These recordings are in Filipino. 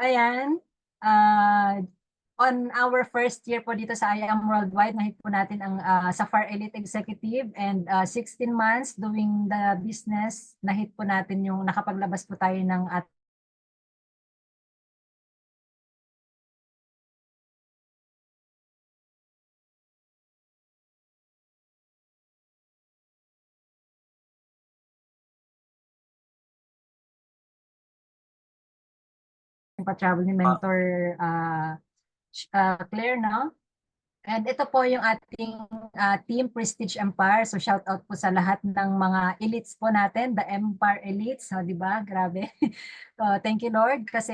Ayan. Uh, on our first year po dito sa I Am Worldwide, nahit po natin ang Safar Elite Executive and 16 months doing the business, nahit po natin yung nakapaglabas po tayo ng at pa-travel ni Mentor Claire, no? And ito po yung ating Team Prestige Empire. So shout out po sa lahat ng mga elites po natin, the Empire Elites, oh, di ba? Grabe. Thank you Lord kasi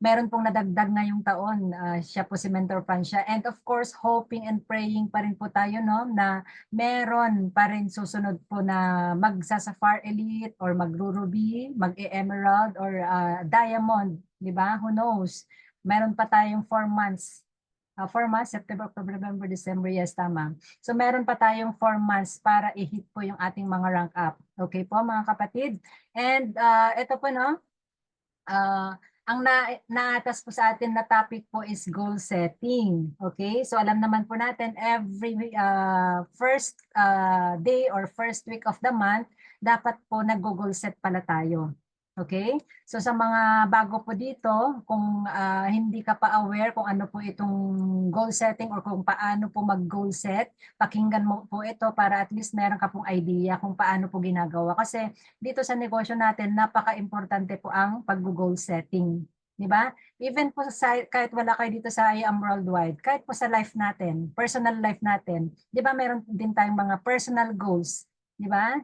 meron pong nadagdag ngayong taon. Siya po si Mentor Francia. And of course, hoping and praying pa rin po tayo, no, na meron pa rin susunod po na magsa-Safar Elite or magruruby, mag-emerald or diamond, di ba? Who knows? Meron pa tayong 4 months. 4 months, September, October, November, December, yes, tama. So meron pa tayong 4 months para i-hit po yung ating mga rank up. Okay po mga kapatid? And ito po, no, ang naatas po sa atin na topic po is goal setting. Okay? So alam naman po natin every first day or first week of the month, dapat po nag-goal set pala tayo. Okay? So sa mga bago po dito, kung hindi ka pa aware kung ano po itong goal setting or kung paano po mag-goal set, pakinggan mo po ito para at least meron ka pong idea kung paano po ginagawa. Kasi dito sa negosyo natin, napaka-importante po ang pag-goal setting. Di ba? Even po sa, kahit wala kayo dito sa I Am Worldwide, kahit po sa life natin, personal life natin, di ba meron din tayong mga personal goals. Di ba?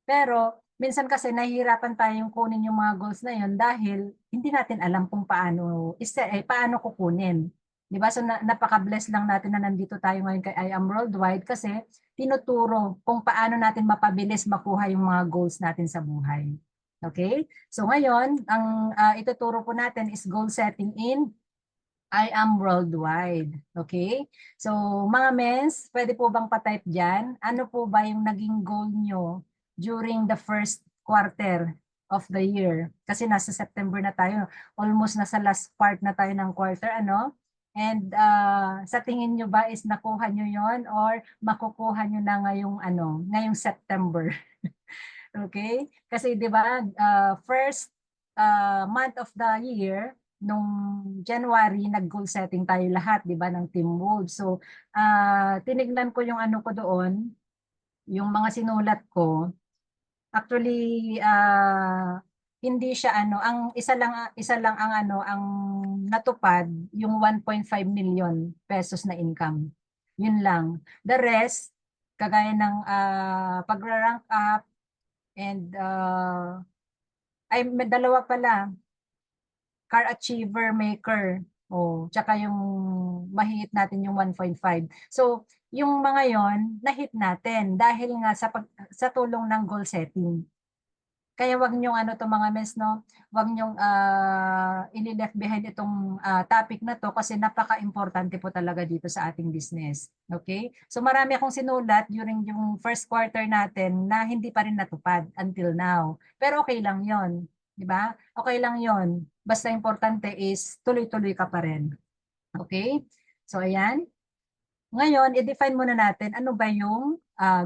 Pero minsan kasi nahihirapan tayong kunin yung mga goals na yun dahil hindi natin alam kung paano kukunin. 'Di ba? So napaka-bless lang natin na nandito tayo ngayon kay I Am Worldwide kasi tinuturo kung paano natin mapabilis makuha yung mga goals natin sa buhay. Okay? So ngayon, ang ituturo po natin is goal setting in I Am Worldwide. Okay? So mga mens, pwede po bang pa-type dyan? Ano po ba yung naging goal nyo during the first quarter of the year? Kasi nasa September na tayo. Almost nasa last part na tayo ng quarter, ano? And sa tingin nyo ba is nakuha nyo yon or makukuha nyo na ngayong September? Okay? Kasi 'di ba, first month of the year, nung January, nag-goal setting tayo lahat, 'di ba, ng Team Wolves. So, tinignan ko yung ano ko doon, yung mga sinulat ko. Actually, hindi siya ang isa lang ang natupad, yung 1.5 million pesos na income. Yun lang. The rest, kagaya ng pag-rank up, and ay may dalawa pala, car achiever maker. Oh, tsaka yung mahihit natin yung 1.5. So, yung mga yon na-hit natin dahil nga sa tulong ng goal setting. Kaya wag niyong to mga mes, no? Wag niyong ili-left behind itong topic na to kasi napaka-importante po talaga dito sa ating business. Okay? So marami akong sinulat during yung first quarter natin na hindi pa rin natupad until now. Pero okay lang 'yon, 'di ba? Okay lang 'yon. Basta importante is tuloy-tuloy ka pa rin. Okay? So ayan. Ngayon, i-define muna natin ano ba yung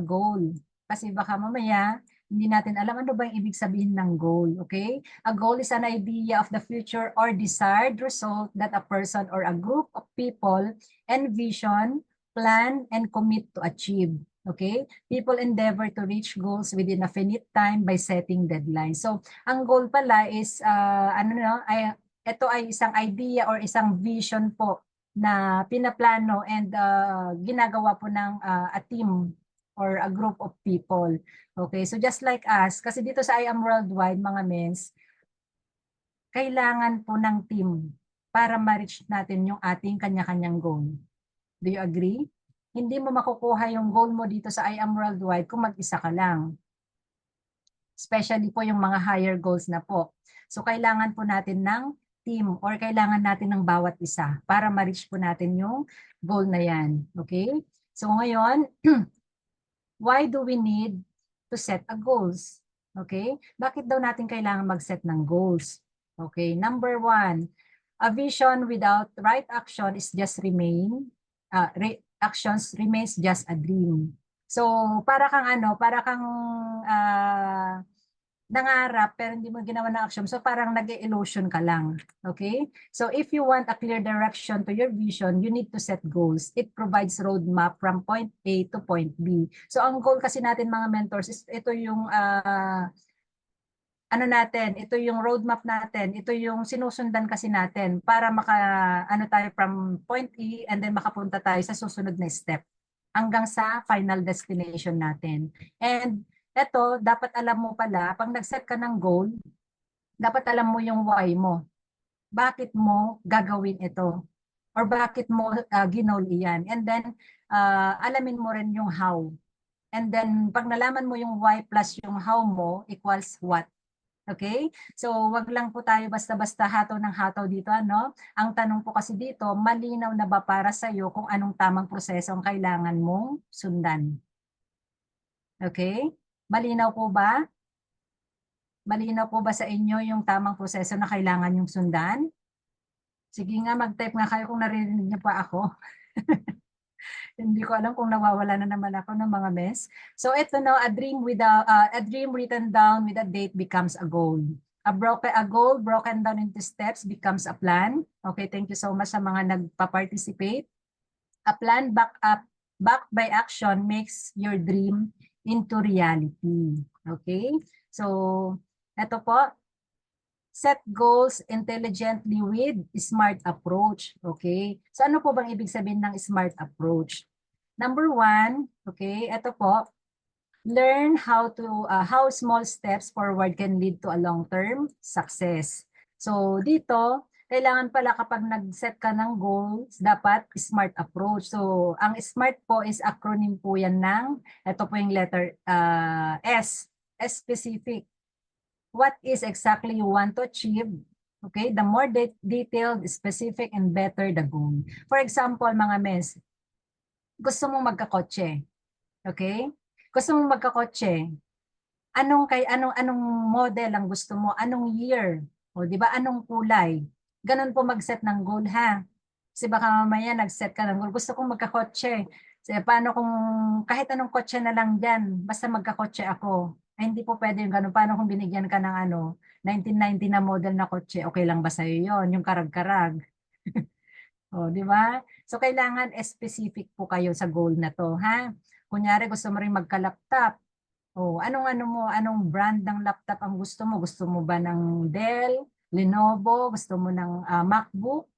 goal. Kasi baka mamaya hindi natin alam ano ba yung ibig sabihin ng goal, okay? A goal is an idea of the future or desired result that a person or a group of people envision, plan, and commit to achieve. Okay? People endeavor to reach goals within a finite time by setting deadlines. So, ang goal pala is, ito ay isang idea or isang vision po na pinaplano and ginagawa po ng a team or a group of people. Okay, so just like us, kasi dito sa I Am Worldwide, mga mens, kailangan po ng team para ma-reach natin yung ating kanya-kanyang goal. Do you agree? Hindi mo makukuha yung goal mo dito sa I Am Worldwide kung mag-isa ka lang. Especially po yung mga higher goals na po. So kailangan po natin ng team or kailangan natin ng bawat isa para ma-reach po natin yung goal na yan. Okay? So ngayon, why do we need to set a goals? Okay? Bakit daw natin kailangan mag-set ng goals? Okay, number 1, a vision without right action is just actions remains just a dream. So, para kang ano, para kang nangarap pero hindi mo ginawa ng action. So, parang nag-illusion ka lang. Okay? So, if you want a clear direction to your vision, you need to set goals. It provides roadmap from point A to point B. So, ang goal kasi natin mga mentors is ito yung ano natin, ito yung roadmap natin, ito yung sinusundan kasi natin para ano tayo from point E and then makapunta tayo sa susunod na step hanggang sa final destination natin. And eto, dapat alam mo pala, pag nag-set ka ng goal, dapat alam mo yung why mo. Bakit mo gagawin ito? Or bakit mo ginol iyan? And then, alamin mo rin yung how. And then, pag nalaman mo yung why plus yung how mo equals what. Okay? So, wag lang po tayo basta-basta hataw ng hataw dito, ano? Ang tanong po kasi dito, malinaw na ba para sa iyo kung anong tamang proseso ang kailangan mong sundan? Okay? Malinaw po ba? Malinaw po ba sa inyo yung tamang proseso na kailangan yung sundan? Sige nga, mag-type nga kayo kung narinig niyo pa ako. Hindi ko alam kung nawawala na naman ako ng mga mess. So ito no, a dream written down with a date becomes a goal. A goal broken down into steps becomes a plan. Okay, thank you so much sa mga nagpa-participate. A plan backed by action makes your dream into reality. Okay? So, ito po, set goals intelligently with smart approach. Okay? So ano po bang ibig sabihin ng smart approach? Number 1, okay, ito po, learn how small steps forward can lead to a long-term success. So dito, kailangan pala kapag nag-set ka ng goals, dapat smart approach. So ang SMART po is acronym po yan ng, ito po yung letter S, specific. What is exactly you want to achieve? Okay, the more detailed, specific, and better the goal. For example, mga mes, gusto mong magkakotse. Okay? Gusto mong magkakotse. Anong model ang gusto mo? Anong year? O di ba anong kulay? Ganun po mag-set ng goal ha. Kasi baka mamaya nag-set ka ng goal. Gusto kong magkakotse. So, paano kung kahit anong kotse na lang diyan, basta magkakotse ako. Ay, hindi po pwede yung ganun. Paano kung binigyan ka ng 1990 na model na kotse, okay lang ba sa'yo yun? Yung karag-karag. O, di ba? So, kailangan specific po kayo sa goal na to, ha? Kunyari, gusto mo rin magka-laptop. O, anong brand ng laptop ang gusto mo? Gusto mo ba ng Dell, Lenovo? Gusto mo ng MacBook?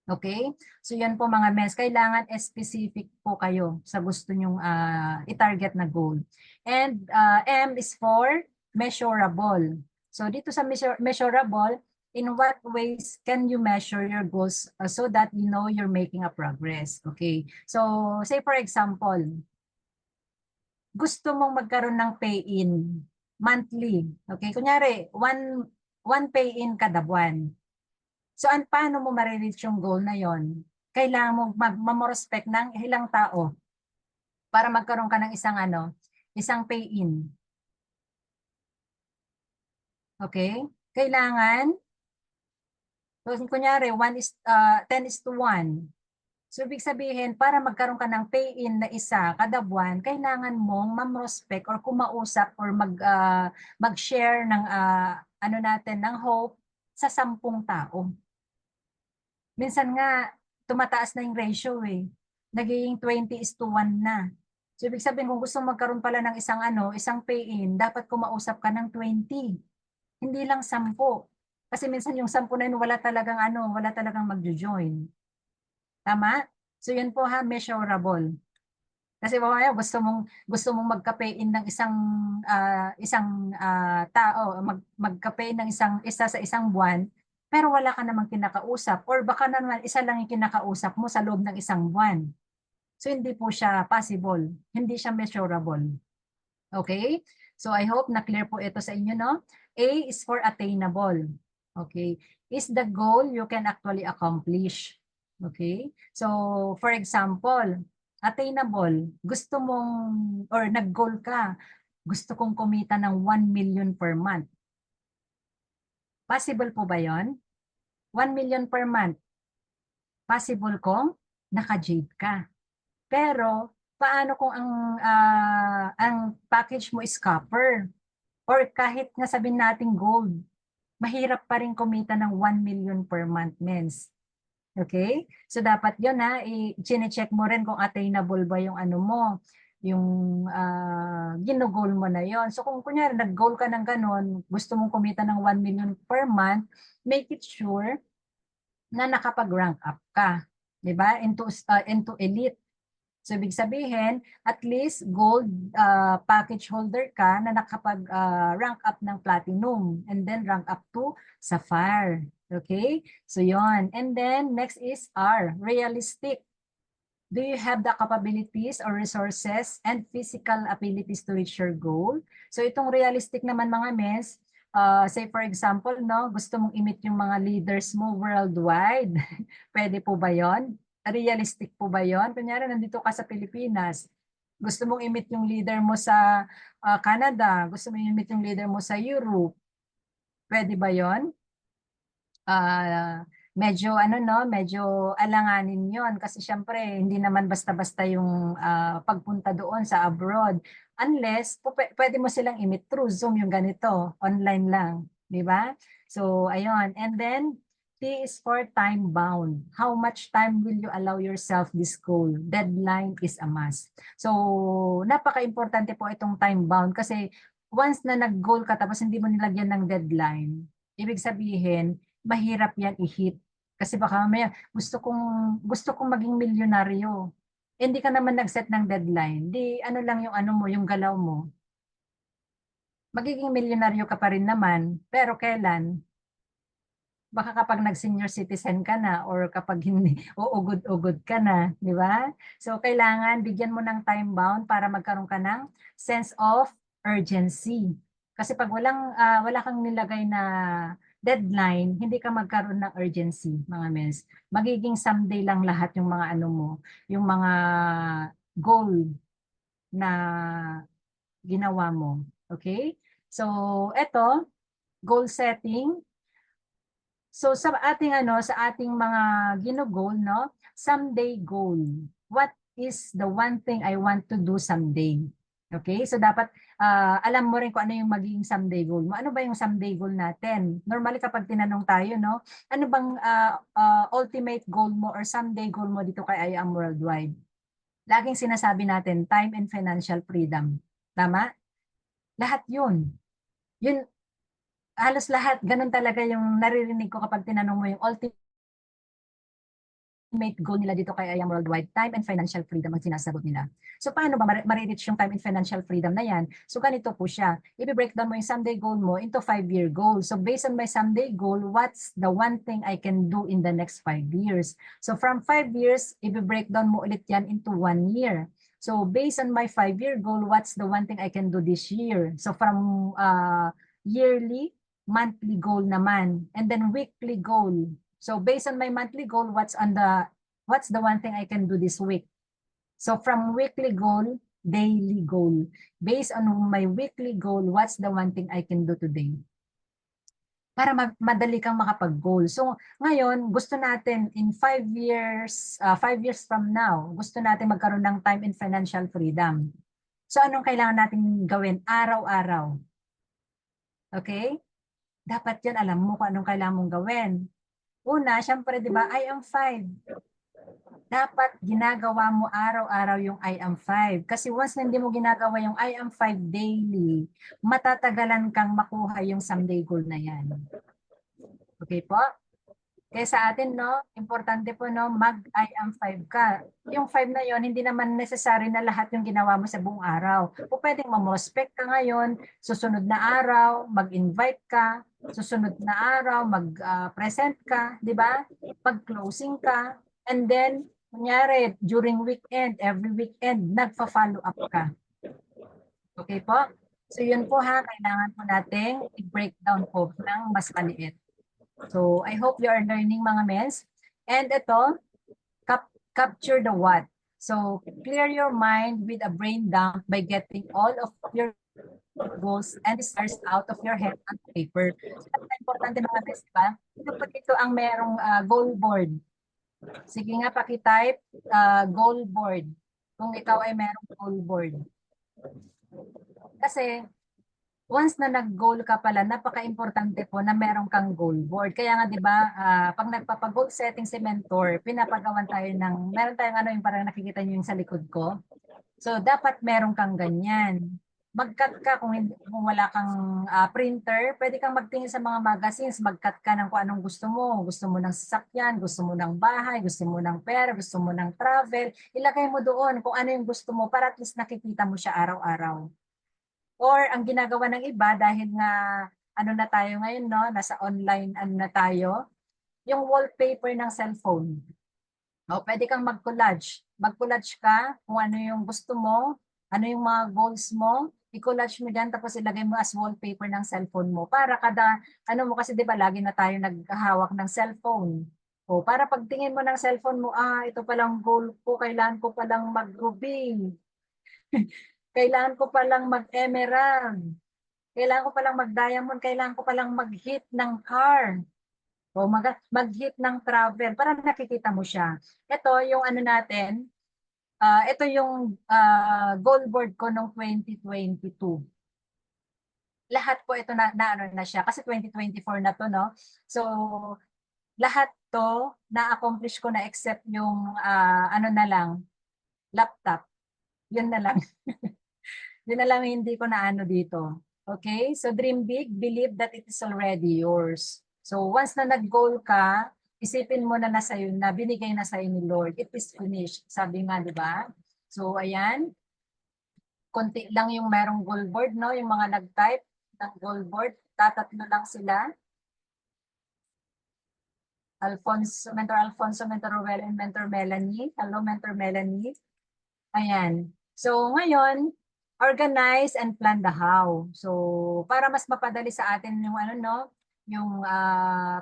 Okay? So, yan po mga mens. Kailangan specific po kayo sa gusto nyong i-target na goal. And M is for measurable. So, dito sa measurable, in what ways can you measure your goals so that you know you're making a progress? Okay. So, say for example, gusto mong magkaroon ng pay-in monthly. Okay. Kunyari, one pay-in kada buwan. So, paano mo ma-reach yung goal na yon? Kailangan mo mag-respect ng ilang tao para magkaroon ka ng isang pay-in. Okay? Kailangan, so, kunyari, 10:1. So, ibig sabihin, para magkaroon ka ng pay-in na isa kada buwan, kailangan mong mam-respect or kumausap or mag-share ng ng hope sa 10 tao. Minsan nga, tumataas na yung ratio eh. Nagiging 20:1 na. So, ibig sabihin, kung gusto magkaroon pala ng isang pay-in, dapat kumausap ka ng 20. Hindi lang 10. Kasi minsan yung 10 na yun, wala talagang magjo-join. Tama? So, yun po ha, measurable. Kasi mamaya gusto mong magka-pay-in ng isang tao, magka-pay ng isa sa isang buwan, pero wala ka namang kinakausap or baka naman isa lang yung kinakausap mo sa loob ng isang buwan. So hindi po siya possible, hindi siya measurable. Okay? So I hope na clear po ito sa inyo, no? A is for attainable. Okay? Is the goal you can actually accomplish. Okay? So for example, attainable, gusto mong or nag-goal ka, gusto kong kumita ng 1 million per month. Possible po ba yon? 1 million per month. Possible kung naka-jade ka. Pero, paano kung ang package mo is copper? Or kahit nga sabihin natin gold, mahirap pa rin kumita ng 1 million per month, mens. Okay? So dapat yun i-check mo rin kung attainable ba yung ano mo, yung gino-goal mo na yon. So kung kunyari nag-goal ka ng ganun, gusto mong kumita ng 1 million per month, make it sure na nakapag-rank up ka. 'Di ba? Into elite. So, ibig sabihin, at least gold package holder ka na nakapag-rank up ng platinum and then rank up to sapphire. Okay? So, yon. And then, next is R, realistic. Do you have the capabilities or resources and physical abilities to reach your goal? So, itong realistic naman mga mes, say for example, no, gusto mong i-meet yung mga leaders mo worldwide. Pwede po ba yon? Realistic po ba yon? Kunyari, nandito ka sa Pilipinas, gusto mong i-meet yung leader mo sa Canada, gusto mong i-meet yung leader mo sa Europe, pwede ba yon? Medyo ano no, medyo alanganin 'yon kasi syempre hindi naman basta-basta yung pagpunta doon sa abroad unless pwede mo silang i-meet through Zoom yung ganito, online lang, di ba? So ayun, and then T is for time bound. How much time will you allow yourself this goal? Deadline is a must. So napaka-importante po itong time bound kasi once na nag-goal ka tapos hindi mo nilagyan ng deadline, ibig sabihin mahirap yan i-hit. Kasi baka mamaya gusto kong maging milyonaryo. Eh, hindi ka naman nag-set ng deadline. Di ano lang yung ano mo, yung galaw mo. Magiging milyonaryo ka pa rin naman, pero kailan? Baka kapag nag-senior citizen ka na or kapag hindi uugod-ugod ka na, di ba? So kailangan bigyan mo ng time bound para magkaroon ka ng sense of urgency. Kasi pag wala kang nilagay na deadline, hindi ka magkaroon ng urgency, mga mens. Magiging someday lang lahat yung mga ano mo, yung mga goal na ginawa mo. Okay? So, eto, goal setting. So sa ating mga gino-goal, no? Someday goal. What is the one thing I want to do someday? Okay? So dapat alam mo rin kung ano yung magiging someday goal mo. Ano ba yung someday goal natin? Normally kapag tinanong tayo, no? Ano bang ultimate goal mo or someday goal mo dito kay I Am Worldwide? Laging sinasabi natin, time and financial freedom. Tama? Lahat yun. Yun, halos lahat, ganun talaga yung naririnig ko kapag tinanong mo yung ultimate goal nila dito kay I Am Worldwide, time and financial freedom ang sinasagot nila. So paano ba ma-reach yung time and financial freedom na yan? So ganito po siya. I-breakdown mo yung someday goal mo into 5-year goal. So based on my someday goal, what's the one thing I can do in the next 5 years? So from 5 years, i-breakdown mo ulit yan into 1 year. So based on my 5-year goal, what's the one thing I can do this year? So from yearly, monthly goal naman, and then weekly goal. So based on my monthly goal, what's the one thing I can do this week? So from weekly goal, daily goal. Based on my weekly goal, what's the one thing I can do today? Para madali kang makapag-goal. So ngayon, gusto natin in 5 years, 5 years from now, gusto natin magkaroon ng time and financial freedom. So anong kailangan natin gawin araw-araw? Okay? Dapat yan, alam mo kung anong kailangan mong gawin. Una, syempre, di ba, I am 5. Dapat ginagawa mo araw-araw yung I am 5. Kasi once na hindi mo ginagawa yung I am 5 daily, matatagalan kang makuha yung someday goal na yan. Okay po? Kaya sa atin, no, importante po, no, mag-I am 5 ka. Yung 5 na yon hindi naman necessary na lahat yung ginawa mo sa buong araw. O pwedeng mamospect ka ngayon, susunod na araw, mag-invite ka, susunod na araw, mag-present ka, di ba? Pag-closing ka, and then, kunyari, during weekend, every weekend, nagpa-follow up ka. Okay po? So yun po ha, kailangan po nating i-breakdown po ng mas maliit. So, I hope you are learning mga mens. And ito, capture the what. So, clear your mind with a brain dump by getting all of your goals and stars out of your head on paper. So, importante mga best, diba? Ito po dito ang merong goal board. Sige nga, paki-type goal board. Kung ikaw ay merong goal board. Kasi, once na nag-goal ka pala, napaka-importante po na meron kang goal board. Kaya nga 'di ba, pag nagpapa-goal setting si mentor, pinapagawan tayo ng meron tayong ano yung parang nakikita niyo yung sa likod ko. So dapat meron kang ganyan. Mag-cut ka kung wala kang printer, pwede kang magtingin sa mga magazines, mag-cut ka ng kung anong gusto mo. Gusto mo ng sasakyan, gusto mo ng bahay, gusto mo ng pera, gusto mo ng travel. Ilagay mo doon kung ano yung gusto mo para at least nakikita mo siya araw-araw. Or ang ginagawa ng iba dahil nga ano na tayo ngayon, no, nasa online ano na tayo, yung wallpaper ng cellphone. O, pwede kang mag-collage. Mag-collage ka kung ano yung gusto mo, ano yung mga goals mo, i-collage mo dyan tapos ilagay mo as wallpaper ng cellphone mo para kada ano mo kasi 'di ba lagi na tayo naghahawak ng cellphone. O para pagtingin mo ng cellphone mo, ito palang goal ko, kailangan ko palang mag-ruby. Kailangan ko palang mag-emerald. Kailangan ko palang mag-diamond, kailangan ko palang mag-hit ng car. O mag-hit ng travel para nakikita mo siya. Ito yung ano natin, ito yung goal board ko noong 2022. Lahat po ito na ano na siya kasi 2024 na to, no? So lahat to na-accomplish ko na except yung ano na lang, laptop. Yun na lang. Yun na lang hindi ko na ano dito. Okay? So dream big, believe that it is already yours. So once na nag-goal ka, isipin mo na nasa iyo na binigay na sa ni Lord. It is finished. Sabi nga, di ba? So ayan, konti lang yung merong goal board, no? Yung mga nag-type ng goal board, tatatlo lang sila. Mentor Alfonso, Mentor Rowell, and Mentor Melanie. Hello, Mentor Melanie. Ayan. So ngayon, organize and plan the how. So para mas mapadali sa atin yung ano no, yung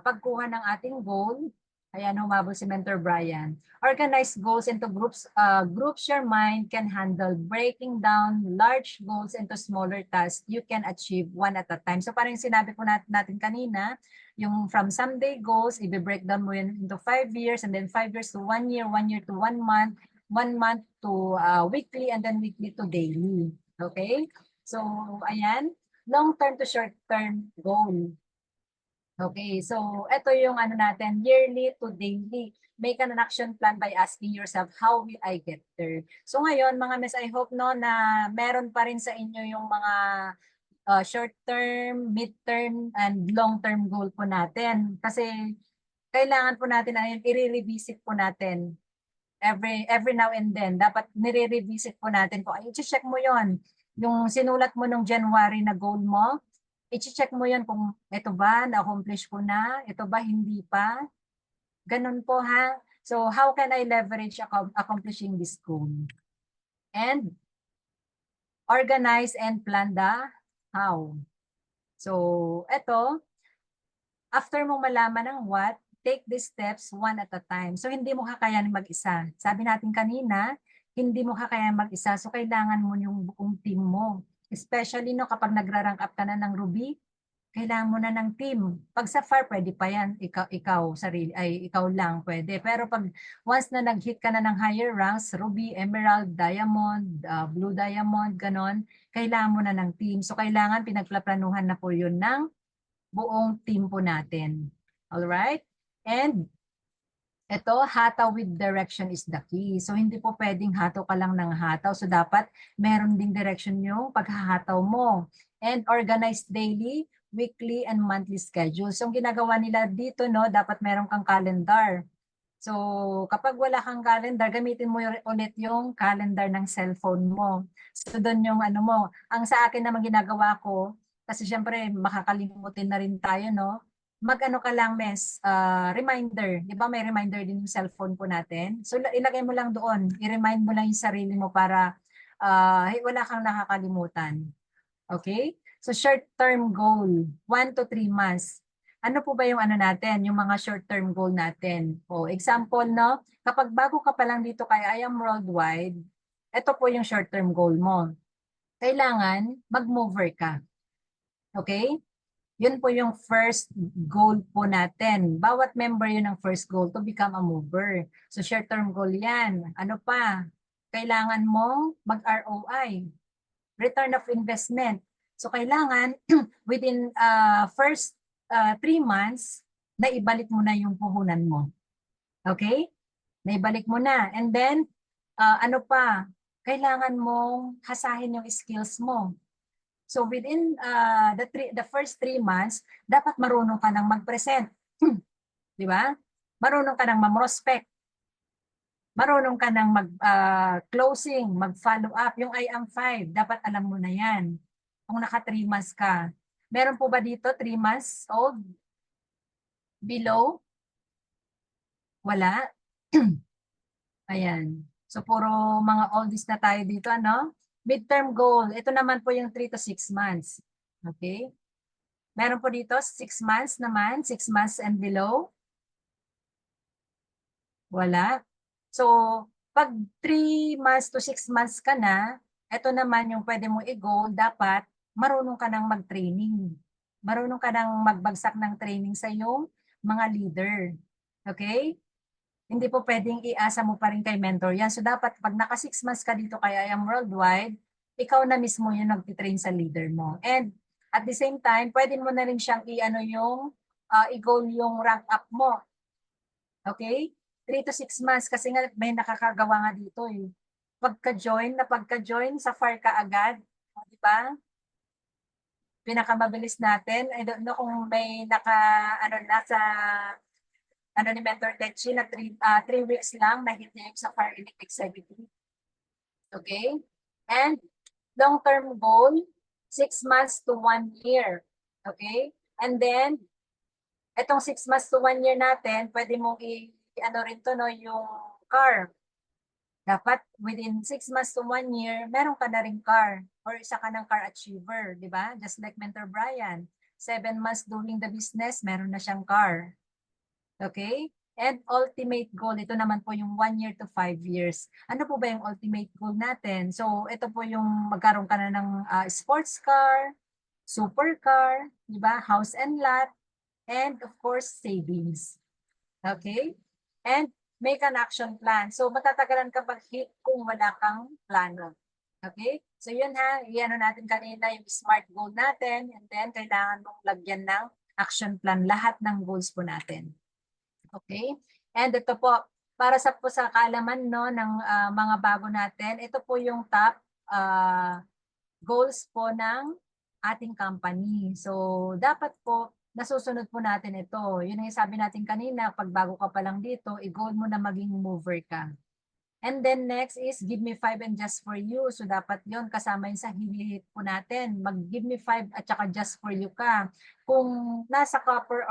pagkuha ng ating goal. Ayan, humabol si Mentor Brian. Organize goals into groups. Groups your mind can handle breaking down large goals into smaller tasks you can achieve one at a time. So parang sinabi po natin kanina, yung from someday goals, i-break down mo yun into 5 years and then 5 years to 1 year, 1 year to 1 month, 1 month to weekly, and then weekly to daily. Okay? So, ayan. Long-term to short-term goal. Okay, so ito yung ano natin, yearly to daily. Make an action plan by asking yourself, how will I get there? So ngayon, mga miss, I hope no na meron pa rin sa inyo yung mga short-term, mid-term, and long-term goal po natin. Kasi kailangan po natin ayun, i-revisit po natin every now and then. Dapat nire-revisit po natin po. I-check mo yon. Yung sinulat mo nung January na goal mo, i-check mo yon kung ito ba, na-accomplish ko na, ito ba hindi pa. Ganun po ha. So how can I leverage accomplishing this goal? And organize and plan the how. So ito, after mong malaman ang what, take these steps one at a time. So hindi mo kakayanin mag-isa. Sabi natin kanina, hindi mo kakayanin mag-isa. So kailangan mo yung buong team mo. Especially no kapag nagra-rank up ka na ng Ruby, kailangan mo na ng team. Pag sa FAR, pwede pa yan. Ikaw lang pwede. Pero pag once na nag-hit ka na ng higher ranks, Ruby, Emerald, Diamond, Blue Diamond, ganon, kailangan mo na ng team. So kailangan pinagplaplanuhan na po yun ng buong team po natin. Alright? And ito, hataw with direction is the key. So, hindi po pwedeng hataw ka lang ng hataw. So, dapat meron ding direction yung paghahataw mo. And organized daily, weekly, and monthly schedule. So, ang ginagawa nila dito, no, dapat meron kang calendar. So, kapag wala kang calendar, gamitin mo ulit yung calendar ng cellphone mo. So, doon yung ano mo. Ang sa akin naman ginagawa ko, kasi syempre makakalimutin na rin tayo, no? Mag-ano ka lang, reminder. Di ba may reminder din yung cellphone po natin? So, ilagay mo lang doon. I-remind mo lang yung sarili mo para wala kang nakakalimutan. Okay? So, short-term goal, 1 to 3 months. Ano po ba yung ano natin, yung mga short-term goal natin? O, example, no? Kapag bago ka pa lang dito kay I Am Worldwide, ito po yung short-term goal mo. kailangan mag-mover ka. Okay? Yun po yung first goal po natin. Bawat member yun ang first goal to become a mover. So short-term goal yan. Ano pa? Kailangan mo mag-ROI, return of investment. So kailangan within first 3 months, na ibalik mo na yung puhunan mo. Okay? Naibalik mo na. And then, ano pa? Kailangan mong hasahin yung skills mo. So within the first 3 months, dapat marunong ka nang mag-present. Di ba? Marunong ka nang ma-prospect. Marunong ka nang mag-closing, mag-follow up. Yung I am 5, dapat alam mo na yan. Kung naka 3 months ka. Meron po ba dito 3 months old? Below? Wala? Ayan. So puro mga oldies na tayo dito, ano? Midterm goal. Ito naman po yung 3 to 6 months. Okay? Meron po dito 6 months naman, 6 months and below. Wala. So, pag 3 months to 6 months ka na, ito naman yung pwede mo i-goal, dapat marunong ka nang mag-training. Marunong ka nang magbagsak ng training sa iyong mga leader. Okay? Hindi po pwedeng iasa mo pa rin kay mentor yan. So dapat pag naka 6 months ka dito kay I Am Worldwide, ikaw na mismo yung nag-train sa leader mo. And at the same time, pwede mo na rin siyang i-ano yung i-goal yung rank up mo. Okay? 3 to 6 months kasi nga may nakakagawa nga dito eh. Pagka-join sa FAR ka agad, di ba? Pinakamabilis natin. I don't know kung may ano na sa ni Mentor Tenchi na 3 weeks lang na-hit niya yung sa FAR Elite Executive. Okay? And long-term goal, 6 months to 1 year. Okay? And then, etong 6 months to 1 year natin, pwede mong ano rin to, no, yung car. Dapat within 6 months to 1 year, meron ka na rin car or isa ka ng car achiever, di ba? Just like Mentor Brian. 7 months doing the business, meron na siyang car. Okay? And ultimate goal, ito naman po yung 1 year to 5 years. Ano po ba yung ultimate goal natin? So, ito po yung magkaroon ka na ng sports car, supercar, di ba? House and lot, and of course, savings. Okay? And make an action plan. So, matatagalan ka mag-hit kung wala kang plano. Okay? So, yun ha. Iano natin kanina yung SMART goal natin. And then, kailangan mong lagyan ng action plan lahat ng goals po natin. Okay? And ito po, para po sa kaalaman no, ng mga bago natin, ito po yung top goals po ng ating company. So, dapat po nasusunod po natin ito. Yun ang sabi natin kanina, pag bago ka pa lang dito, i-goal mo na maging mover ka. And then next is give me 5 and just for you. So dapat yon kasama yun sa hihit po natin. Mag give me 5 at saka just for you ka. Kung nasa copper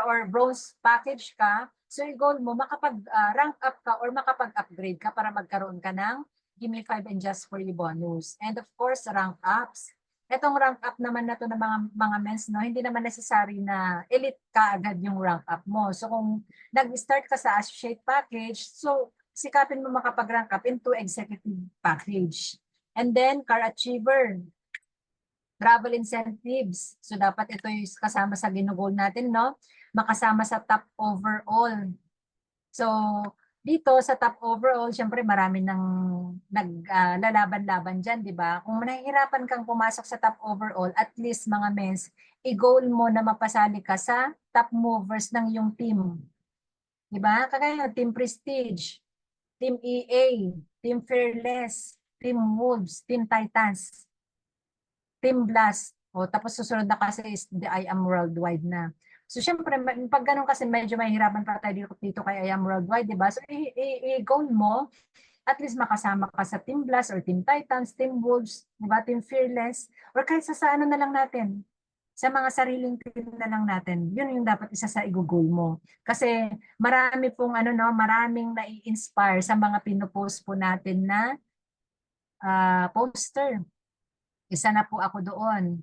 or bronze package ka, so yung goal mo makapag-rank up ka or makapag-upgrade ka para magkaroon ka ng give me 5 and just for you bonus. And of course, rank ups. Etong rank up naman na to ng mga mens, no, hindi naman necessary na elite ka agad yung rank up mo. So kung nag-start ka sa associate package, so sikapin mo makapag-rank up into executive package. And then car achiever, travel incentives. So dapat ito yung kasama sa ginugol natin, no? Makasama sa top overall. So dito sa top overall, syempre marami nang naglalaban-laban dyan, di ba? Kung nahihirapan kang pumasok sa top overall, at least mga mens, i-goal mo na mapasali ka sa top movers ng iyong team. Di ba? Kagaya Team Prestige, Team EA, Team Fearless, Team Wolves, Team Titans, Team Blast. O, tapos susunod na kasi is the I Am Worldwide na. So, syempre, pag ganun kasi medyo mahirapan pa tayo dito kay I Am Worldwide, di ba? So, i-goal mo, at least makasama ka sa Team Blast or Team Titans, Team Wolves, di ba? Team Fearless, or kahit sa ano na lang natin, sa mga sariling team na lang natin. Yun yung dapat isa sa i-goal mo. Kasi marami pong ano no, maraming nai-inspire sa mga pinopost po natin na poster. Isa na po ako doon.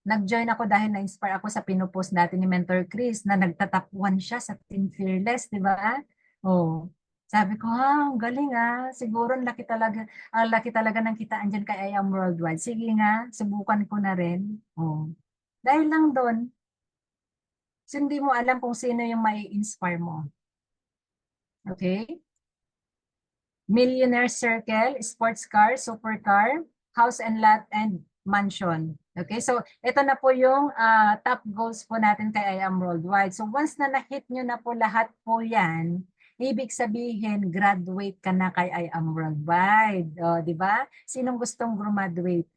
Nag-join ako dahil na-inspire ako sa pinopost natin ni Mentor Chris na nagtatap 1 siya sa Team Fearless, di ba? Oh. Sabi ko, ang galing siguro ang laki talaga ng kitaan diyan kay I Am Worldwide. Sige nga, subukan ko na rin. Oh. Dahil lang doon, hindi mo alam kung sino yung mai-inspire mo. Okay? Millionaire Circle, sports car, supercar, house and lot, and mansion. Okay, so ito na po yung top goals po natin kay I Am Worldwide. So once na na-hit nyo na po lahat po yan, ibig sabihin, graduate ka na kay I Am Worldwide. O, di ba? Sinong gustong graduate?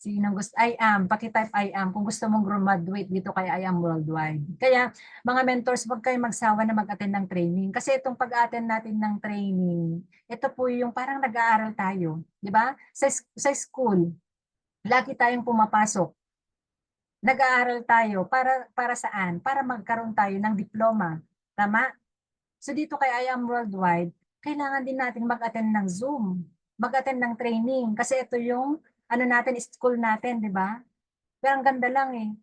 Sinong gusto? I am. Paki-type I am kung gusto mong graduate dito kay I Am Worldwide. Kaya mga mentors, huwag kayong magsawa na mag-attend ng training. Kasi itong pag-attend natin ng training, ito po yung parang nag-aaral tayo. Di ba? Sa school, lagi tayong pumapasok. Nag-aaral tayo para saan? Para magkaroon tayo ng diploma. Tama? So dito kay I Am Worldwide, kailangan din natin mag-attend ng Zoom, mag-attend ng training. Kasi ito yung ano natin, school natin, di ba? Pero ang ganda lang eh.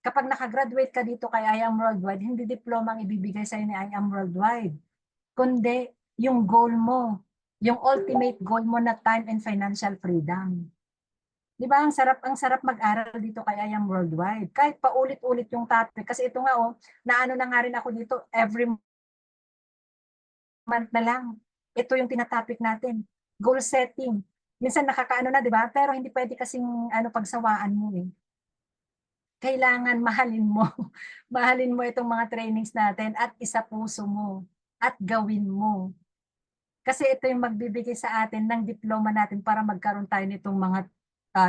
Kapag nakagraduate ka dito kay I Am Worldwide, hindi diploma ang ibibigay sa'yo ni I Am Worldwide, kundi yung goal mo, yung ultimate goal mo na time and financial freedom. Di ba? Ang sarap mag-aral dito kay I Am Worldwide. Kahit paulit-ulit yung topic. Kasi ito nga naano na nga rin ako dito every month na lang. Ito yung tinatopic natin. Goal setting. Minsan nakakaano na, di ba? Pero hindi pwede kasing pagsawaan mo eh. Kailangan mahalin mo. Mahalin mo itong mga trainings natin at isa puso mo at gawin mo. Kasi ito yung magbibigay sa atin ng diploma natin para magkaroon tayo nitong mga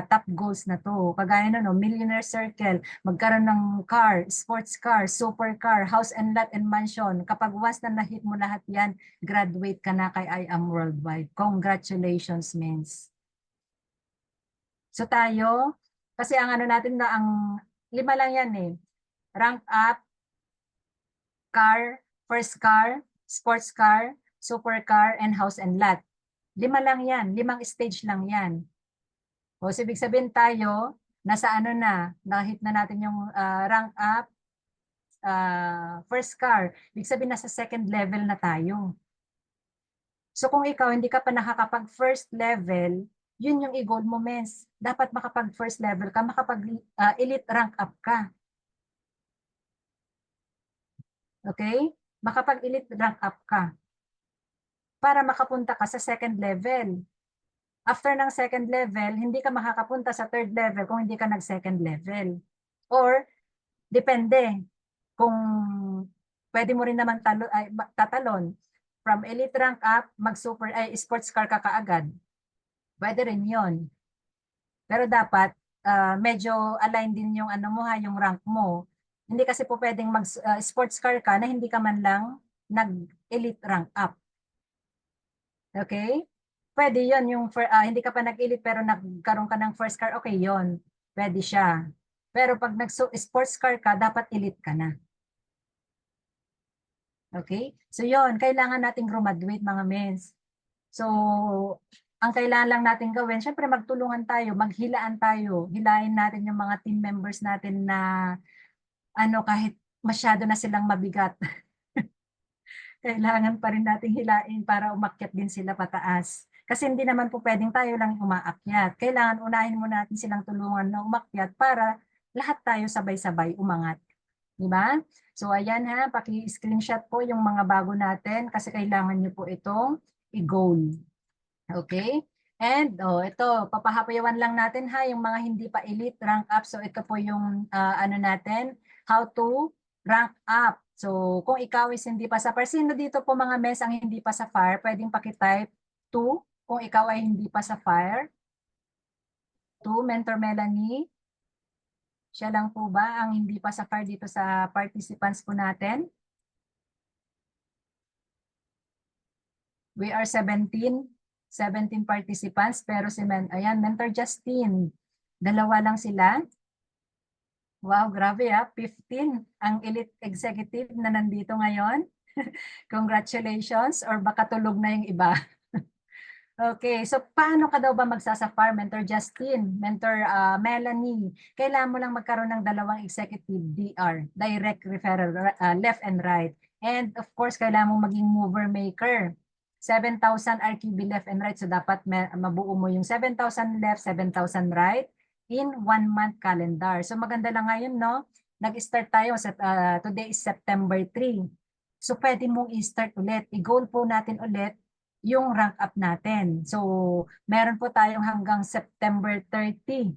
top goals na to. Kagaya Millionaire Circle, magkaroon ng car, sports car, supercar, house and lot and mansion. Kapag once na nahit mo lahat yan, graduate ka na kay I Am Worldwide. Congratulations, Mins. So tayo, kasi ang natin na ang 5 lang yan eh. Rank up, car, first car, sports car, supercar, and house and lot. 5 lang yan, 5 stage lang yan. O so, ibig sabihin tayo, nasa nahit na natin yung rank up, first car. Ibig sabihin nasa second level na tayo. So kung ikaw hindi ka pa nakakapag first level, yun yung i-goal mo, Mens. Dapat makapag first level ka, makapag elite rank up ka. Okay? Makapag elite rank up ka para makapunta ka sa second level. After ng second level, hindi ka makakapunta sa third level kung hindi ka nag-second level. Or, depende. Kung pwede mo rin naman tatalon. From elite rank up, sports car ka kaagad. Pwede rin yon. Pero dapat, medyo align din yung yung rank mo. Hindi kasi po pwedeng mag-sports car ka na hindi ka man lang nag-elite rank up. Okay? Pwede yon yung hindi ka pa nag-elite pero nagkaroon ka ng first car, okay yon. Pwede siya. Pero pag nag-sports car ka, dapat elite ka na. Okay? So yon, kailangan nating graduate mga mens. So, ang kailangan lang natin gawin, syempre magtulungan tayo, maghilaan tayo. Hilahin natin yung mga team members natin na kahit masyado na silang mabigat. Kailangan pa rin nating hilain para umakyat din sila pataas. Kasi hindi naman po pwedeng tayo lang umaakyat. Kailangan unahin mo natin silang tulungan na umakyat para lahat tayo sabay-sabay umangat. Di ba? So ayan paki-screenshot po yung mga bago natin kasi kailangan nyo po itong i-goal. Okay? And ito, papahapayawan lang natin yung mga hindi pa elite rank up. So ito po yung natin, how to rank up. So kung ikaw is hindi pa sa fire, sino dito po mga mes ang hindi pa sa fire? Pwedeng paki-type 2 kung ikaw ay hindi pa sa fire. 2, Mentor Melanie. Siya lang po ba ang hindi pa sa fire dito sa participants po natin? We are 17 participants, pero Mentor Justin, 2 lang sila. Wow, grabe 15 ang elite executive na nandito ngayon. Congratulations, or baka tulog na yung iba. Okay, so paano ka daw ba magsasafar? Mentor Justin, Mentor Melanie, kailangan mo lang magkaroon ng dalawang executive DR, direct referral, left and right. And of course, kailangan mo maging mover maker. 7,000 RQB left and right. So dapat mabuo mo yung 7,000 left, 7,000 right in 1 month calendar. So maganda lang ngayon, no? Nag-start tayo sa today is September 3. So pwede mong i-start ulit. I-goal po natin ulit yung rank up natin. So, meron po tayong hanggang September 30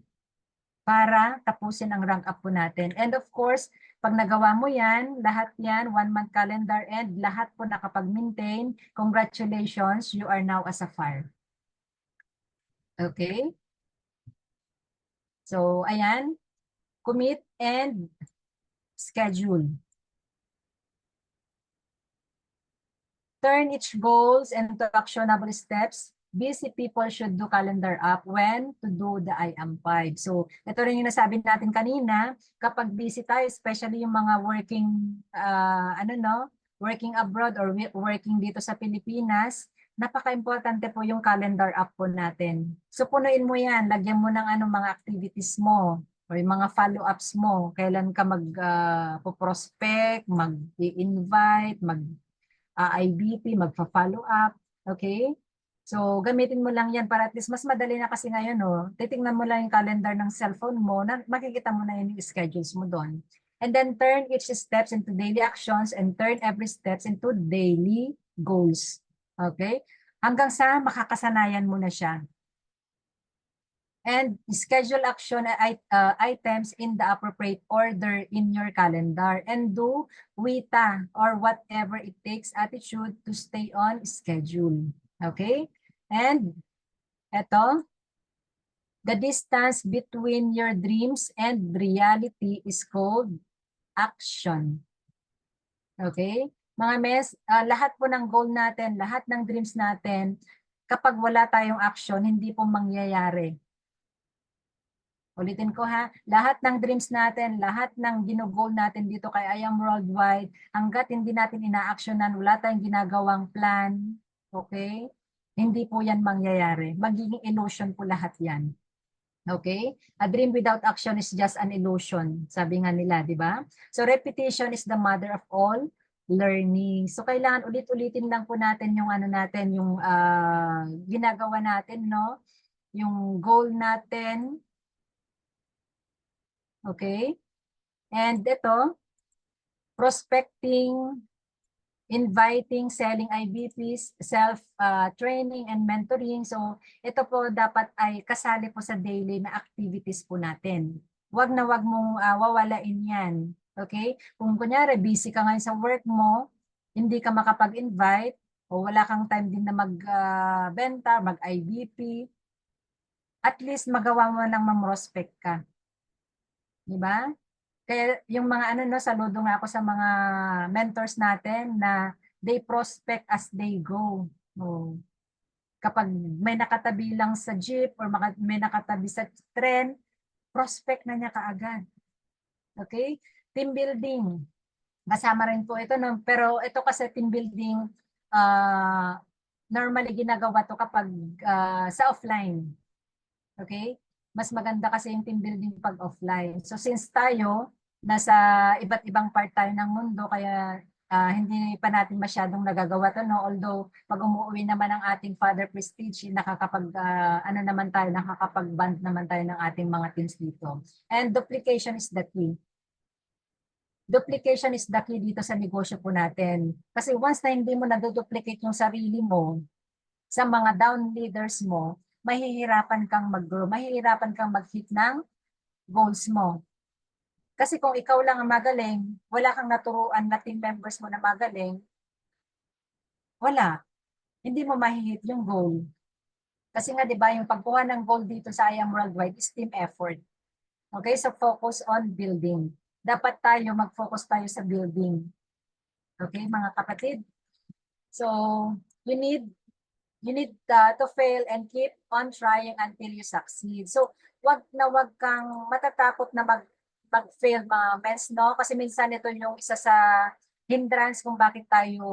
para tapusin ang rank up po natin. And of course, pag nagawa mo yan, lahat yan, 1 month calendar and lahat po nakapag-maintain, congratulations, you are now a Sapphire. Okay? So, ayan, commit and schedule. Turn each goals into actionable steps. Busy people should do calendar up when to do the I am 5. So, ito rin yung nasabi natin kanina, kapag busy tayo, especially yung mga working, working abroad or working dito sa Pilipinas, napaka-importante po yung calendar up po natin. So, punuin mo yan, lagyan mo ng mga activities mo, or yung mga follow-ups mo, kailan ka mag-prospect, mag-invite, IBP, magpa-follow up. Okay? So, gamitin mo lang yan para at least mas madali na kasi ngayon, no? Titingnan mo lang yung calendar ng cellphone mo, na makikita mo na yun yung schedules mo doon. And then turn each steps into daily actions and turn every steps into daily goals. Okay? Hanggang sa makakasanayan mo na siya. And schedule action items in the appropriate order in your calendar and do WITA or whatever it takes attitude to stay on schedule. Okay? And eto, the distance between your dreams and reality is called action. Okay? Mga lahat po ng goal natin, lahat ng dreams natin, kapag wala tayong action, hindi po mangyayari. Ulitin ko ha, lahat ng dreams natin, lahat ng ginugol natin dito kay I Am Worldwide, hanggat hindi natin ina-actionan, wala tayong ginagawang plan, okay? Hindi po yan mangyayari. Magiging illusion po lahat yan. Okay? A dream without action is just an illusion. Sabi nga nila, di ba? So repetition is the mother of all learning. So kailangan ulit-ulitin lang po natin yung natin, yung ginagawa natin, no? Yung goal natin. Okay? And ito, prospecting, inviting, selling IBPs, self-training and mentoring. So ito po dapat ay kasali po sa daily na activities po natin. Wag na wag mong wawalain yan. Okay? Kung kunyari busy ka ngayon sa work mo, hindi ka makapag-invite o wala kang time din na magbenta, mag-IBP, at least magawa mo nang ma-prospect ka. Di ba? Kaya yung mga saludo nga ako sa mga mentors natin na they prospect as they go. Oh. Kapag may nakatabi lang sa jeep or may nakatabi sa tren, prospect na niya kaagad. Okay? Team building. Kasama rin po ito. No? Pero ito kasi team building, normally ginagawa to kapag sa offline. Okay? Mas maganda kasi yung team building pag offline. So since tayo, nasa iba't ibang part tayo ng mundo, kaya hindi pa natin masyadong nagagawa to, no? Although pag umuwi naman ang ating Father Prestige, nakakapag-band naman tayo ng ating mga teams dito. And duplication is the key. Duplication is the key dito sa negosyo po natin. Kasi once na hindi mo na-duplicate yung sarili mo sa mga down leaders mo, mahihirapan kang mag-grow, mahihirapan kang mag-hit ng goals mo. Kasi kung ikaw lang ang magaling, wala kang naturuan na team members mo na magaling, wala. Hindi mo mahihit yung goal. Kasi nga 'di ba yung pagkuha ng goal dito sa I Am Worldwide is team effort. Okay, so focus on building. Dapat mag-focus tayo sa building. Okay, mga kapatid? So, you need to fail and keep on trying until you succeed. So, wag kang matatakot na mag-fail mga mens, no? Kasi minsan ito yung isa sa hindrance kung bakit tayo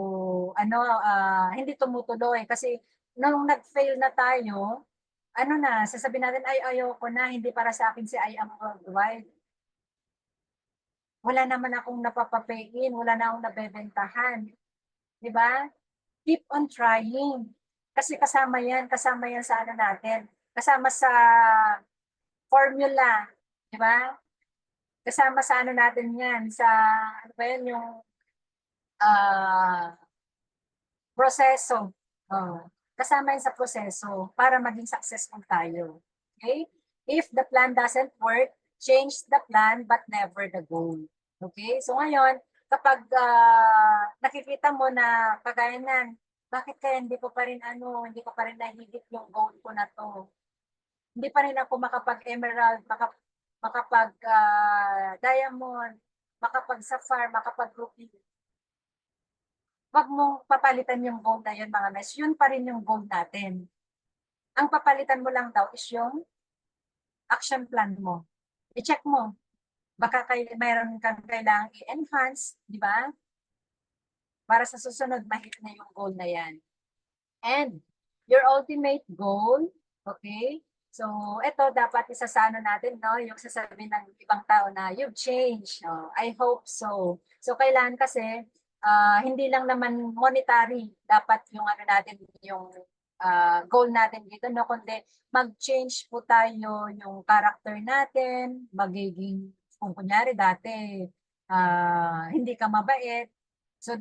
hindi tumutuloy kasi nung nag-fail na tayo, ano na, sasabihin natin, ay ayoko na, hindi para sa akin si I Am Worldwide. Wala naman akong napapapain, wala na akong nabebentahan. Di ba? Keep on trying. Kasi kasama yan sa ano natin, kasama sa formula, di ba? Kasama sa ano natin yan, sa, ano ba yan, yung proseso. Oh, kasama yan sa proseso para maging successful tayo. Okay? If the plan doesn't work, change the plan but never the goal. Okay? So ngayon, kapag nakikita mo na kagaya nan, bakit kaya hindi ko pa rin hindi ko pa rin nahigit yung goal ko na to. Hindi pa rin ako makapag-emerald, makapag-diamond, makapag-sapphire, makapag-ruby. Wag mong papalitan yung goal na yun, mga mes. Yun pa rin yung goal natin. Ang papalitan mo lang daw is yung action plan mo. I-check mo. Baka mayroon kang kailangang i-enhance, di ba? Para sa susunod, mahit na yung goal na yan. And your ultimate goal, okay? So, ito dapat isasano natin, no? Yung sasabihin ng ibang tao na, you've changed. No? I hope so. So, kailangan kasi, hindi lang naman monetary, dapat yung ano natin, yung goal natin dito, no? Kundi mag-change po tayo yung character natin, magiging, kung kunyari dati, hindi ka mabait. So,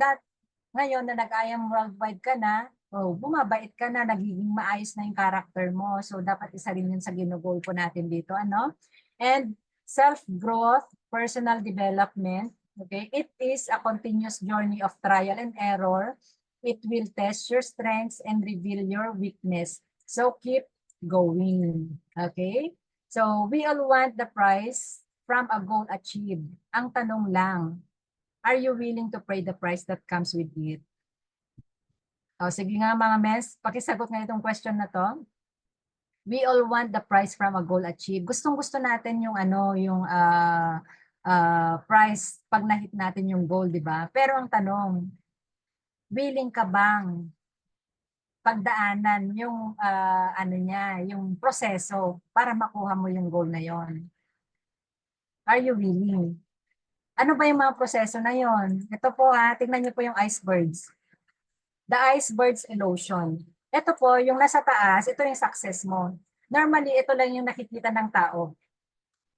ngayon na nag-I Am Worldwide ka na, bumabait ka na, nagiging maayos na yung character mo. So, dapat isa rin yun sa ginugol po natin dito. Ano? And self-growth, personal development, okay? It is a continuous journey of trial and error. It will test your strengths and reveal your weakness. So, keep going. Okay? So, we all want the prize from a goal achieved. Ang tanong lang, are you willing to pay the price that comes with it? Sige nga mga mes, pakisagot nga itong question na to. We all want the prize from a goal achieved. Gustong-gusto natin yung prize pag na-hit natin yung goal, di ba? Pero ang tanong, willing ka bang pagdaanan yung yung proseso para makuha mo yung goal na yon? Are you willing? Ano ba yung mga proseso na yon? Ito po tingnan niyo po yung icebergs. The iceberg's illusion. Ito po, yung nasa taas, ito yung success mo. Normally, ito lang yung nakikita ng tao.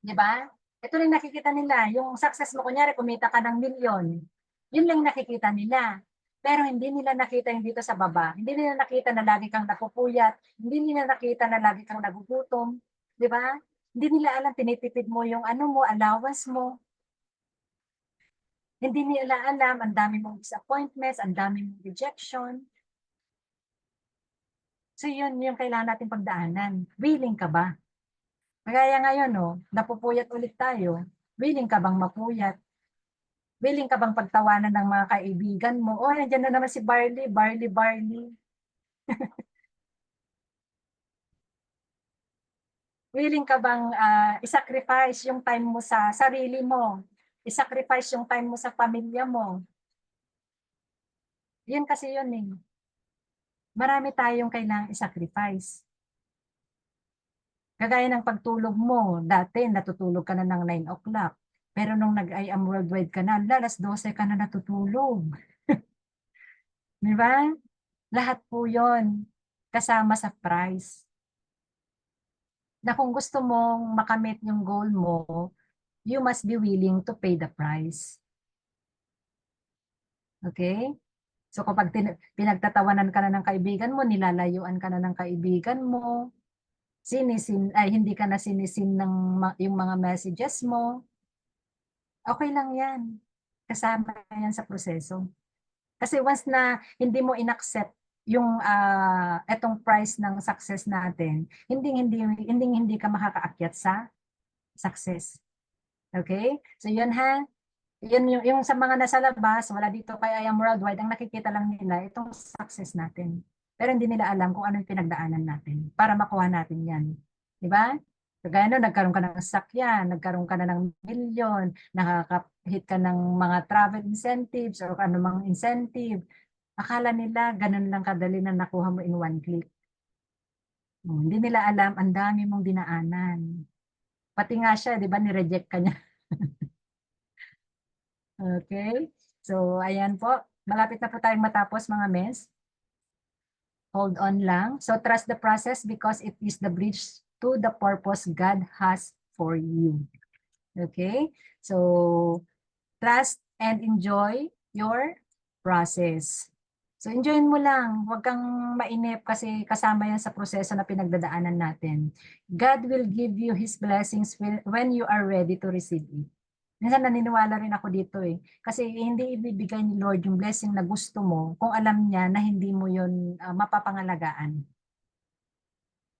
Di ba? Ito lang nakikita nila. Yung success mo, kunyari, kumita ka ng milyon. Yun lang nakikita nila. Pero hindi nila nakita yung dito sa baba. Hindi nila nakita na lagi kang napupuyat. Hindi nila nakita na lagi kang nagugutom. Di ba? Hindi nila alam, tinitipid mo yung allowance mo. Hindi nila alam, ang dami mong disappointments, ang dami mong rejection. So yun yung kailangan natin pagdaanan. Willing ka ba? Kaya ngayon, napupuyat ulit tayo. Willing ka bang mapuyat? Willing ka bang pagtawanan ng mga kaibigan mo? Nandiyan na naman si Barley, Barley. Willing ka bang isacrifice yung time mo sa sarili mo? Isacrifice yung time mo sa pamilya mo? Yun kasi yun eh. Marami tayong kailangang isacrifice. Kagaya ng pagtulog mo, dati natutulog ka na ng 9 o'clock. Pero nung nag-I Am Worldwide ka na, alas 12 ka na natutulog. Di ba? Lahat po yon kasama sa price. Na kung gusto mong makamit yung goal mo, you must be willing to pay the price. Okay? So kapag pinagtatawanan ka na ng kaibigan mo, nilalayuan ka na ng kaibigan mo, hindi ka na sinisin ng yung mga messages mo, okay lang yan. Kasama yan sa proseso. Kasi once na hindi mo inaccept yung etong price ng success natin, hindi ka makakaakyat sa success. Okay? So yun ha. Yung sa mga nasa labas, wala dito kay I Am Worldwide, ang nakikita lang nila itong success natin. Pero hindi nila alam kung ano yung pinagdaanan natin para makuha natin yan. Di ba? Kagaya no, nagkaroon ka ng sakyan, nagkaroon ka na ng milyon, nakaka-hit ka ng mga travel incentives or anumang incentive. Akala nila ganun lang kadali na nakuha mo in one click. Hindi nila alam, ang dami mong dinaanan. Pati nga siya, di ba, ni-reject ka niya. Okay? So, ayan po. Malapit na po tayong matapos, mga mes. Hold on lang. So, trust the process because it is the bridge to the purpose God has for you. Okay? So, trust and enjoy your process. So, enjoyin mo lang. Huwag kang mainip kasi kasama yan sa proseso na pinagdadaanan natin. God will give you His blessings when you are ready to receive it. Minsan naniniwala rin ako dito eh. Kasi hindi ibibigay ni Lord yung blessing na gusto mo kung alam niya na hindi mo yun mapapangalagaan.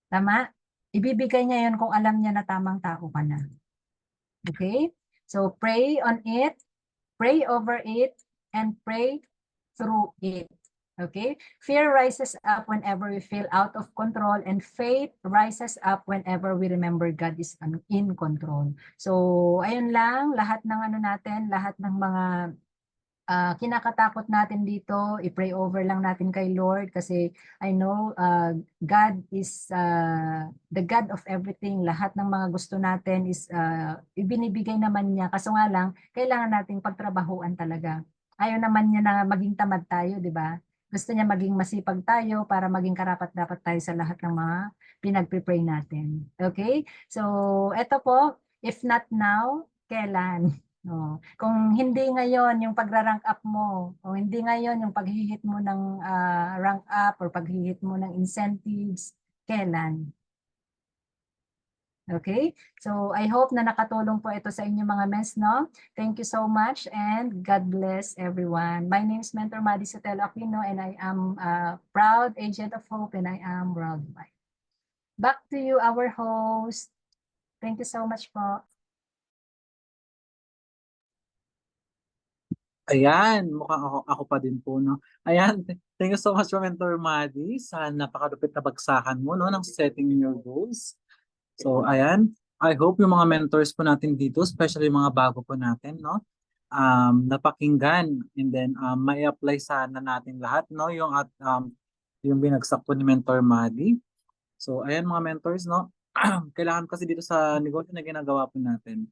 Tama? Ibibigay niya yun kung alam niya na tamang tao ka na. Okay? So, pray on it, pray over it, and pray through it. Okay? Fear rises up whenever we feel out of control, and faith rises up whenever we remember God is in control. So, ayun lang, lahat ng ano natin, lahat ng mga kinakatakot natin dito, i-pray over lang natin kay Lord kasi I know God is the God of everything. Lahat ng mga gusto natin is ibinibigay naman niya. Kaso nga lang, kailangan nating pagtrabahuan talaga. Ayaw naman niya na maging tamad tayo, di ba? Gusto niya maging masipag tayo para maging karapat-dapat tayo sa lahat ng mga pinag-pray natin. Okay? So, eto po, if not now, kailan? No. Kung hindi ngayon yung pagra-rank up mo, o hindi ngayon yung paghihit mo ng rank up or paghihit mo ng incentives, kailan? Okay? So, I hope na nakatulong po ito sa inyo mga mens, no? Thank you so much and God bless everyone. My name is Mentor Madi Sotelo Aquino and I am a proud agent of hope and I am worldwide. Back to you, our host. Thank you so much po. Ayan, mukhang ako pa din po, no? Ayan, thank you so much, Mentor Madi, sa napakalupit na bagsakan mo, no, ng setting your goals. So, ayan, I hope yung mga mentors po natin dito, especially yung mga bago po natin, no, napakinggan and then may apply sana natin lahat, no, yung binagsak po ni Mentor Madi. So, ayan mga mentors, no, kailangan kasi dito sa negosyo na ginagawa po natin,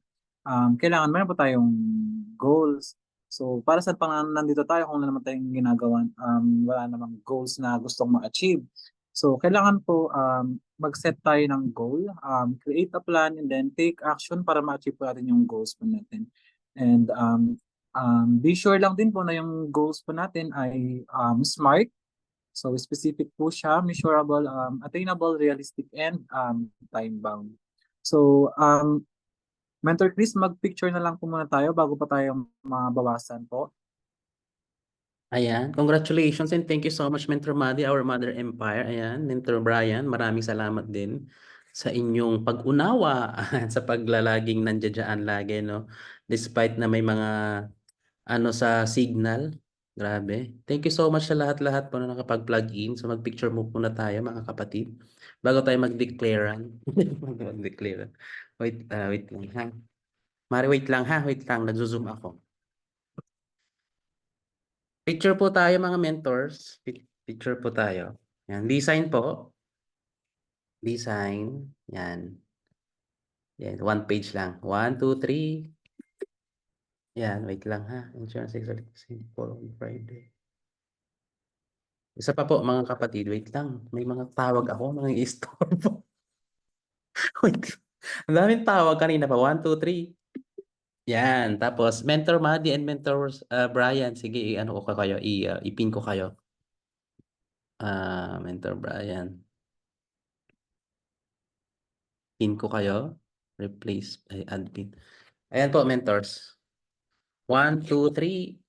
kailangan meron po tayong goals. So, para sa pang nandito tayo kung wala naman tayong ginagawa, wala namang goals na gustong ma-achieve. So, kailangan po mag-set tayo ng goal, create a plan, and then take action para ma-achieve po natin yung goals po natin. And be sure lang din po na yung goals po natin ay smart. So, specific po siya, measurable, attainable, realistic, and time-bound. So, Mentor Chris, mag-picture na lang po muna tayo bago pa tayo mabawasan po. Ayan, congratulations and thank you so much, Mentor Madi, our Mother Empire. Ayan, Mentor Brian, maraming salamat din sa inyong pag-unawa sa paglalaging nandiyan lagi, no? Despite na may mga ano sa signal. Grabe. Thank you so much sa lahat-lahat po na nakapag-plug in. So mag-picture muna tayo, mga kapatid. Bago tayo mag-declarean. Mag-declare. Wait lang ha. Mari, wait lang ha. Wait lang, nagzo-zoom ako. Picture po tayo mga mentors. Picture po tayo. Yan, design po. Design. Yan. Yan, one page lang. 1, 2, 3. Yan, wait lang ha. Insurance executive for Friday. Isa pa po mga kapatid, wait lang. May mga tawag ako, mga istorbo. Wait. Ang daming tawag kanina pa. 1, 2, 3. Yan. Tapos, Mentor Madi and Mentor Brian. Sige, ano ko kayo. I-pin ko kayo. Mentor Brian. Pin ko kayo. Replace, add pin. Ayan po, mentors. 1, 2, 3.